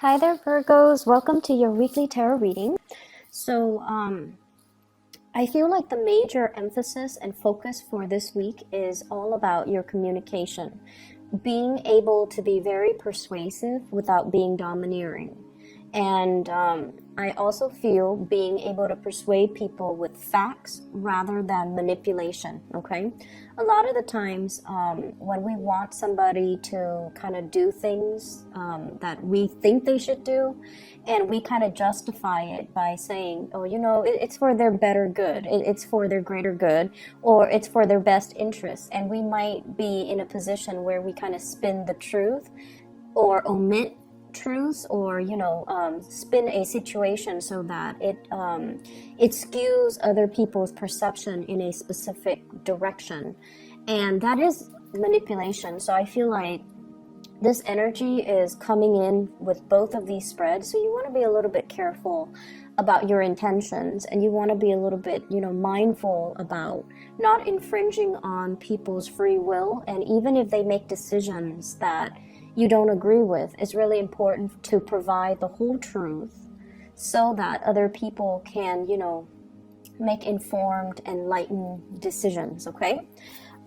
Hi there, Virgos. Welcome to your weekly tarot reading. So, I feel like the major emphasis and focus for this week is all about your communication. Being able to be very persuasive without being domineering. And I also feel being able to persuade people with facts rather than manipulation, okay? A lot of the times when we want somebody to kind of do things that we think they should do, and we kind of justify it by saying, oh, it's for their better good, it's for their greater good, or it's for their best interest. And we might be in a position where we kind of spin the truth or omit truths, or spin a situation so that it skews other people's perception in a specific direction, and that is manipulation. So I feel like this energy is coming in with both of these spreads, so you want to be a little bit careful about your intentions, and you want to be a little bit mindful about not infringing on people's free will. And even if they make decisions that you don't agree with, it's really important to provide the whole truth so that other people can, make informed, enlightened decisions, okay?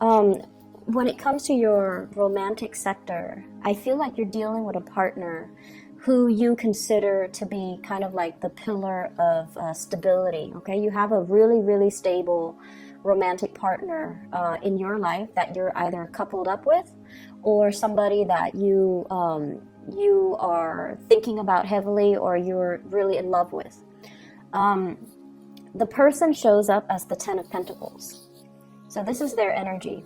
When it comes to your romantic sector, I feel like you're dealing with a partner who you consider to be kind of like the pillar of stability, okay? You have a really, really stable romantic partner in your life that you're either coupled up with, or somebody that you are thinking about heavily, or you're really in love with. The person shows up as the Ten of Pentacles. So this is their energy.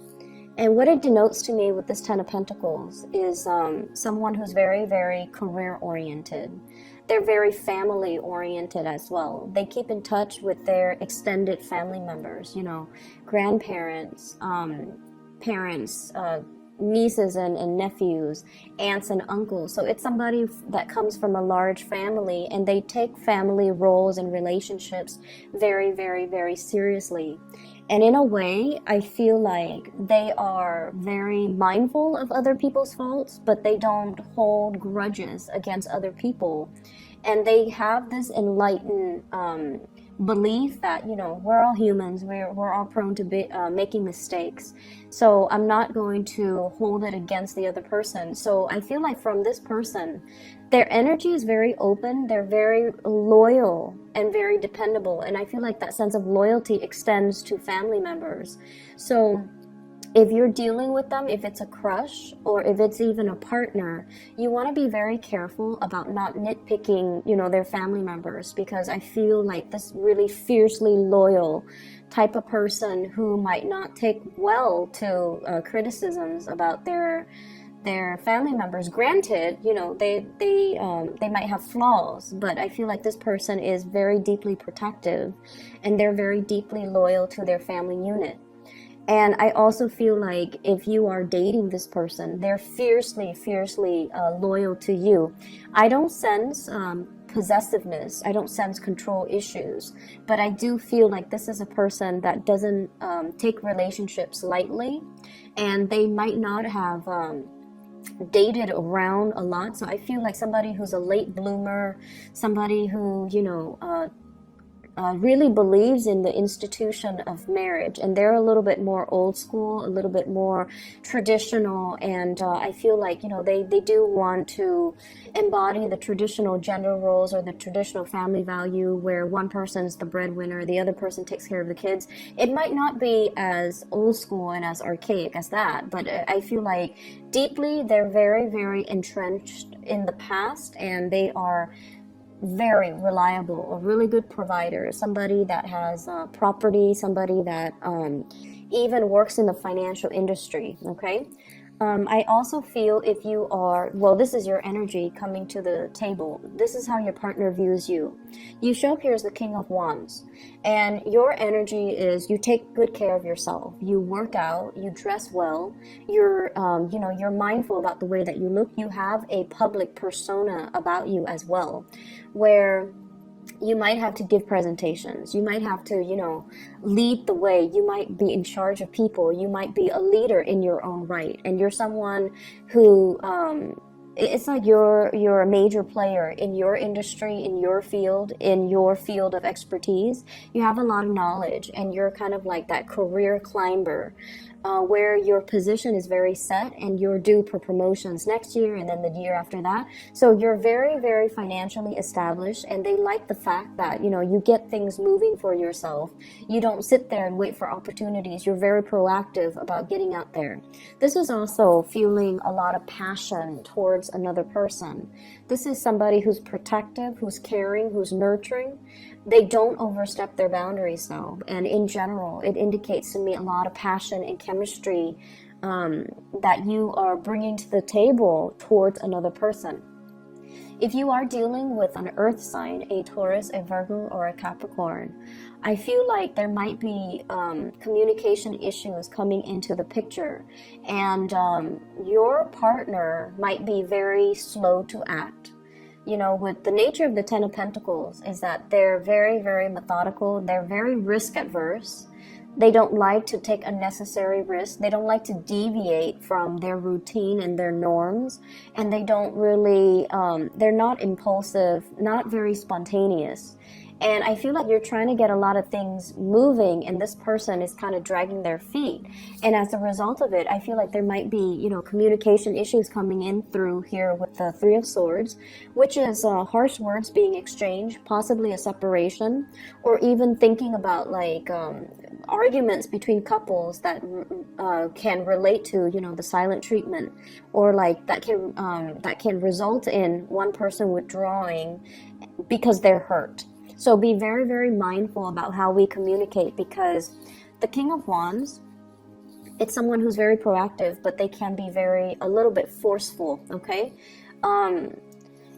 And what it denotes to me with this Ten of Pentacles is someone who's very, very career-oriented. They're very family-oriented as well. They keep in touch with their extended family members, grandparents, parents, nieces and nephews, aunts and uncles. So it's somebody that comes from a large family, and they take family roles and relationships very, very, very seriously. And in a way, I feel like they are very mindful of other people's faults, but they don't hold grudges against other people. And they have this enlightened belief that, we're all humans, we're all prone to making mistakes. So I'm not going to hold it against the other person. So I feel like from this person, their energy is very open, they're very loyal and very dependable. And I feel like that sense of loyalty extends to family members. So if you're dealing with them, if it's a crush or if it's even a partner, you want to be very careful about not nitpicking, their family members, because I feel like this really fiercely loyal type of person who might not take well to criticisms about their family members. Granted, they might have flaws, but I feel like this person is very deeply protective, and they're very deeply loyal to their family unit. And I also feel like if you are dating this person, they're fiercely, fiercely loyal to you. I don't sense possessiveness. I don't sense control issues. But I do feel like this is a person that doesn't take relationships lightly. And they might not have dated around a lot. So I feel like somebody who's a late bloomer, somebody who, really believes in the institution of marriage, and they're a little bit more old school, a little bit more traditional, and I feel like they do want to embody the traditional gender roles or the traditional family value where one person's the breadwinner, the other person takes care of the kids. It might not be as old school and as archaic as that, but I feel like deeply they're very, very entrenched in the past, and they are very reliable, a really good provider, somebody that has property, somebody that even works in the financial industry, okay? I also feel if you are, this is your energy coming to the table. This is how your partner views you. You show up here as the King of Wands, and your energy is you take good care of yourself. You work out, you dress well, you're mindful about the way that you look. You have a public persona about you as well, where you might have to give presentations. You might have to, lead the way. You might be in charge of people. You might be a leader in your own right. And you're someone who it's like you're a major player in your industry, in your field of expertise. You have a lot of knowledge, and you're kind of like that career climber, where your position is very set and you're due for promotions next year and then the year after that. So you're very, very financially established, and they like the fact that, you know, you get things moving for yourself. You don't sit there and wait for opportunities. You're very proactive about getting out there. This is also feeling a lot of passion towards another person. This is somebody who's protective, who's caring, who's nurturing. They don't overstep their boundaries though, and in general it indicates to me a lot of passion and chemistry that you are bringing to the table towards another person. If you are dealing with an earth sign, a Taurus, a Virgo, or a Capricorn, I feel like there might be communication issues coming into the picture, and your partner might be very slow to act. You know, with the nature of the Ten of Pentacles is that they're very, very methodical. They're very risk adverse. They don't like to take unnecessary risks. They don't like to deviate from their routine and their norms. And they don't really, they're not impulsive, not very spontaneous. And I feel like you're trying to get a lot of things moving, and this person is kind of dragging their feet. And as a result of it, I feel like there might be, you know, communication issues coming in through here with the Three of Swords, which is harsh words being exchanged, possibly a separation, or even thinking about like arguments between couples that can relate to, you know, the silent treatment, or like that can result in one person withdrawing because they're hurt. So be very, very mindful about how we communicate, because the King of Wands, it's someone who's very proactive, but they can be a little bit forceful, okay?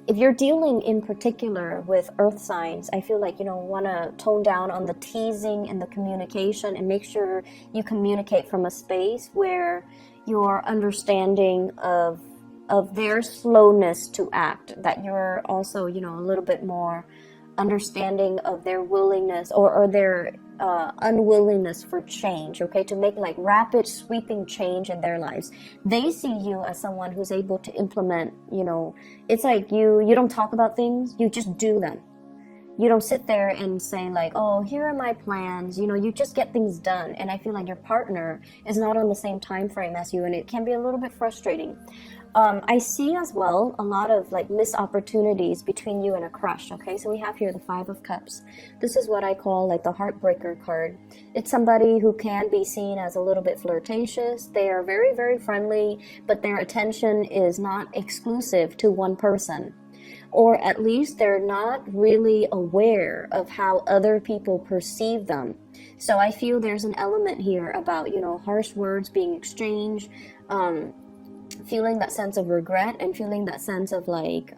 If you're dealing in particular with earth signs, I feel like, you know, want to tone down on the teasing and the communication, and make sure you communicate from a space where you're understanding of their slowness to act, that you're also, you know, a little bit more understanding of their willingness or their unwillingness for change, okay, to make like rapid sweeping change in their lives. They see you as someone who's able to implement, you know, it's like you don't talk about things, you just do them. You don't sit there and say like, oh, here are my plans, you know, you just get things done. And I feel like your partner is not on the same time frame as you, and it can be a little bit frustrating. I see as well a lot of like missed opportunities between you and a crush, okay? So we have here the Five of Cups. This is what I call like the heartbreaker card. It's somebody who can be seen as a little bit flirtatious. They are very, very friendly, but their attention is not exclusive to one person. Or at least they're not really aware of how other people perceive them. So I feel there's an element here about, you know, harsh words being exchanged, feeling that sense of regret, and feeling that sense of like,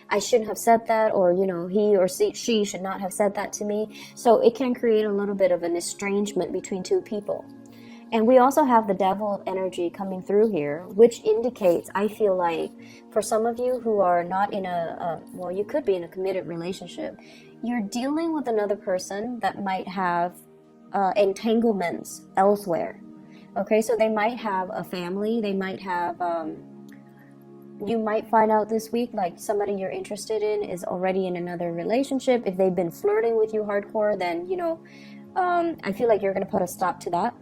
I shouldn't have said that, or, you know, he or she should not have said that to me. So it can create a little bit of an estrangement between two people. And we also have the Devil energy coming through here, which indicates, I feel like, for some of you who are not in well, you could be in a committed relationship, you're dealing with another person that might have entanglements elsewhere. Okay, so they might have a family, they might have, you might find out this week, like somebody you're interested in is already in another relationship. If they've been flirting with you hardcore, then, you know, I feel like you're going to put a stop to that.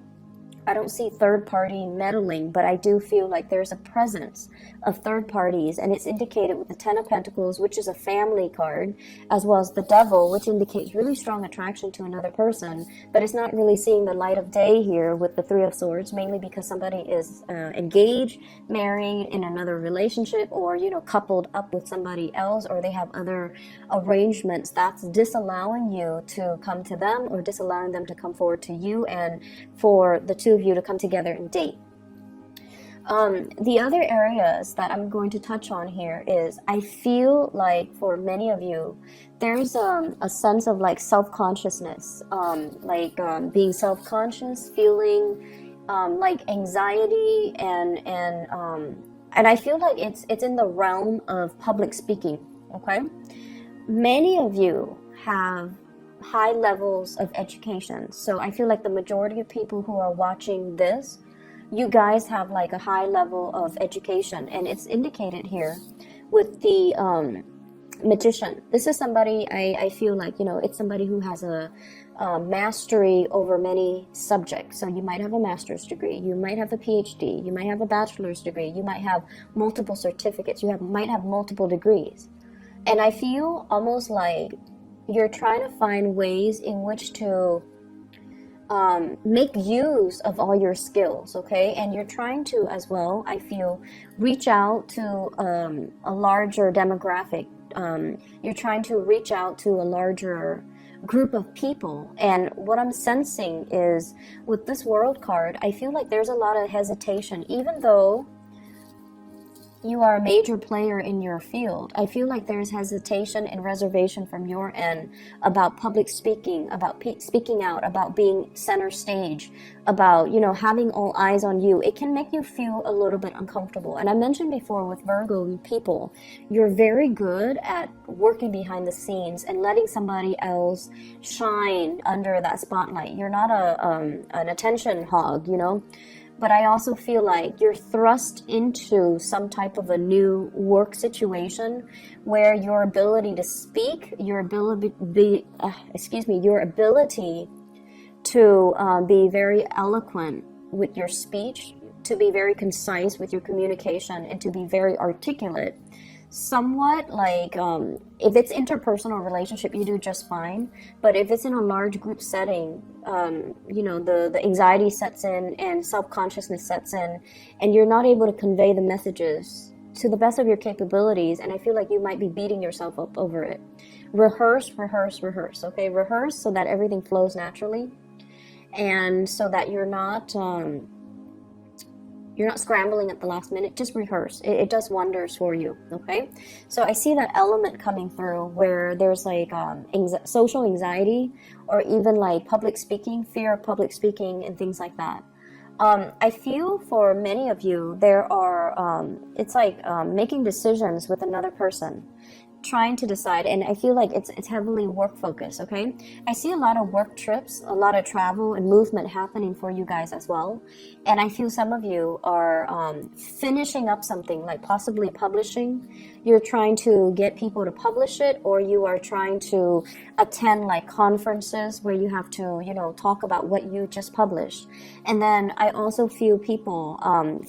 I don't see third party meddling, but I do feel like there's a presence of third parties, and it's indicated with the Ten of Pentacles, which is a family card, as well as the Devil, which indicates really strong attraction to another person, but it's not really seeing the light of day here with the Three of Swords, mainly because somebody is engaged, married, in another relationship, or, you know, coupled up with somebody else, or they have other arrangements that's disallowing you to come to them, or disallowing them to come forward to you, and for the two of you to come together and date. The other areas that I'm going to touch on here is, I feel like for many of you, there's a sense of like self-consciousness, being self-conscious, feeling like anxiety, and I feel like it's in the realm of public speaking. Okay, many of you have high levels of education, so I feel like the majority of people who are watching this you guys have like a high level of education, and it's indicated here with the magician. This is somebody, I feel like, you know, it's somebody who has a mastery over many subjects. So you might have a master's degree, you might have a PhD, you might have a bachelor's degree, you might have multiple certificates, might have multiple degrees. And I feel almost like you're trying to find ways in which to make use of all your skills, okay? And you're trying to, as well, I feel, reach out to a larger demographic. You're trying to reach out to a larger group of people. And what I'm sensing is, with this World card, I feel like there's a lot of hesitation. Even though you are a major player in your field, I feel like there's hesitation and reservation from your end about public speaking, about speaking out, about being center stage, about, you know, having all eyes on you. It can make you feel a little bit uncomfortable. And I mentioned before, with Virgo people, you're very good at working behind the scenes and letting somebody else shine under that spotlight. You're not an attention hog, you know. But I also feel like you're thrust into some type of a new work situation where your ability to speak, your ability to be very eloquent with your speech, to be very concise with your communication, and to be very articulate. Somewhat like, if it's interpersonal relationship, you do just fine. But if it's in a large group setting, you know, the anxiety sets in and self-consciousness sets in, and you're not able to convey the messages to the best of your capabilities. And I feel like you might be beating yourself up over it. Rehearse, okay? Rehearse so that everything flows naturally, and so that you're not scrambling at the last minute. Just rehearse. It does wonders for you, okay? So I see that element coming through where there's like social anxiety, or even like public speaking, fear of public speaking and things like that. I feel for many of you, there are, it's like making decisions with another person, trying to decide, and I feel like it's heavily work focused, okay? I see a lot of work trips, a lot of travel and movement happening for you guys as well. And I feel some of you are finishing up something, like possibly publishing. You're trying to get people to publish it, or you are trying to attend like conferences where you have to, you know, talk about what you just published. And then I also feel people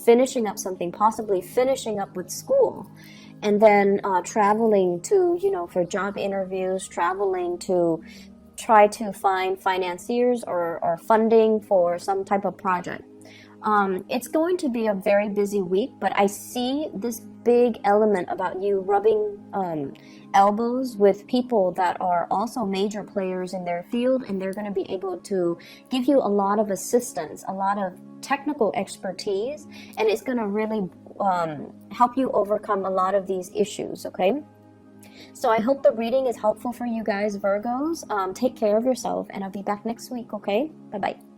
finishing up something, possibly finishing up with school. And then traveling to, you know, for job interviews, traveling to try to find financiers or funding for some type of project. It's going to be a very busy week, but I see this big element about you rubbing elbows with people that are also major players in their field, and they're going to be able to give you a lot of assistance, a lot of technical expertise, and it's going to really help you overcome a lot of these issues, okay? So I hope the reading is helpful for you guys, Virgos. Take care of yourself, and I'll be back next week, okay? Bye-bye.